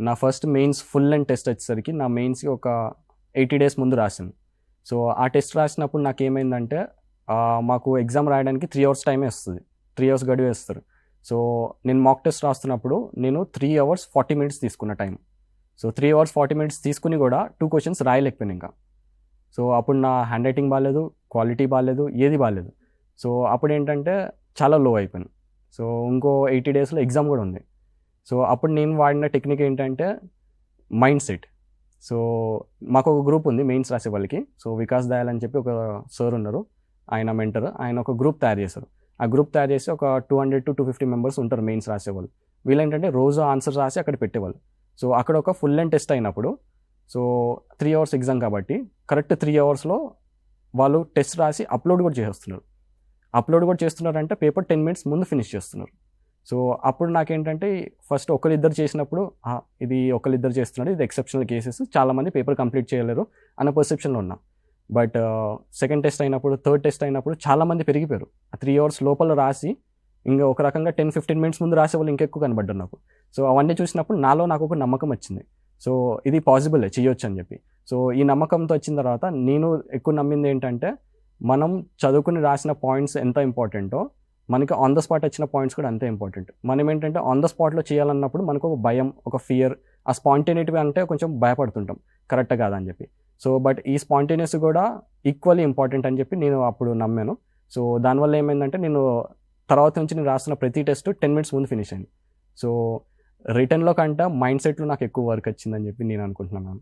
నా first mains full and test వచ్చేసరికి నా మెయిన్స్కి ఒక 80 days ముందు రాశాను. సో ఆ టెస్ట్ రాసినప్పుడు నాకేమైందంటే మాకు ఎగ్జామ్ రాయడానికి 3 hours టైమే వస్తుంది. 3 hours గడువు ఇస్తారు. సో నేను మాక్ టెస్ట్ రాస్తున్నప్పుడు నేను 3 hours 40 minutes తీసుకున్న టైం. సో 3 hours 40 minutes తీసుకుని కూడా 2 questions రాయలేకపోయాను ఇంకా. సో అప్పుడు నా హ్యాండ్ రైటింగ్ బాగాలేదు, క్వాలిటీ బాగాలేదు, ఏది బాగాలేదు. సో అప్పుడు ఏంటంటే చాలా లో అయిపోయాను. సో ఇంకో 80 daysలో ఎగ్జామ్ కూడా ఉంది. సో అప్పుడు నేను వాడిన టెక్నిక్ ఏంటంటే మైండ్ సెట్. సో మాకు ఒక గ్రూప్ ఉంది మెయిన్స్ రాసే వాళ్ళకి. సో వికాస్ దయాల్ అని చెప్పి ఒక సార్ ఉన్నారు, ఆయన మెంటర్. ఆయన ఒక గ్రూప్ తయారు చేశారు. ఆ గ్రూప్ తయారు చేసి ఒక 200 to 250 members ఉంటారు మెయిన్స్ రాసేవాళ్ళు. వీళ్ళేంటంటే రోజు ఆన్సర్ రాసి అక్కడ పెట్టేవాళ్ళు. సో అక్కడ ఒక ఫుల్ అండ్ టెస్ట్ అయినప్పుడు, సో 3 hours ఎగ్జామ్ కాబట్టి కరెక్ట్ 3 hoursలో వాళ్ళు టెస్ట్ రాసి అప్లోడ్ కూడా చేస్తున్నారు. అప్లోడ్ కూడా చేస్తున్నారంటే పేపర్ 10 minutes ముందు ఫినిష్ చేస్తున్నారు. సో అప్పుడు నాకేంటంటే ఫస్ట్ ఒకరిద్దరు చేసినప్పుడు ఇది ఒకరిద్దరు చేస్తున్నారు, ఇది ఎక్సెప్షనల్ కేసెస్, చాలామంది పేపర్ కంప్లీట్ చేయలేరు అన్న పర్సెప్షన్లో ఉన్నా. బట్ సెకండ్ టెస్ట్ అయినప్పుడు, థర్డ్ టెస్ట్ అయినప్పుడు చాలామంది పెరిగిపోయారు. 3 hours లోపల రాసి ఇంకా ఒక రకంగా 10-15 minutes ముందు రాసే వాళ్ళు ఇంకెక్కువ కనబడ్డారు నాకు. సో అవన్నీ చూసినప్పుడు నాకు ఒక నమ్మకం వచ్చింది. సో ఇది పాసిబుల్ చేయొచ్చు అని చెప్పి. సో ఈ నమ్మకంతో వచ్చిన తర్వాత నేను ఎక్కువ నమ్మింది ఏంటంటే మనం చదువుకుని రాసిన పాయింట్స్ ఎంత ఇంపార్టెంటో మనకి ఆన్ ద స్పాట్ వచ్చిన పాయింట్స్ కూడా అంతే ఇంపార్టెంట్. మనం ఏంటంటే ఆన్ ద స్పాట్లో చేయాలన్నప్పుడు మనకు ఒక భయం, ఒక ఫియర్, ఆ స్పాంటేనిటీ అంటే కొంచెం భయపడుతుంటాం కరెక్ట్ కాదని చెప్పి. సో బట్ ఈ స్పాంటేనియస్ కూడా ఈక్వల్లీ ఇంపార్టెంట్ అని చెప్పి నేను అప్పుడు నమ్మాను. సో దానివల్ల ఏమైందంటే నేను తర్వాత నుంచి నేను రాసిన ప్రతి టెస్ట్ 10 minutes ముందు ఫినిష్ అయింది. సో రిటర్న్లో కంటే మైండ్ సెట్లో నాకు ఎక్కువ వర్క్ వచ్చిందని చెప్పి నేను అనుకుంటున్నాను.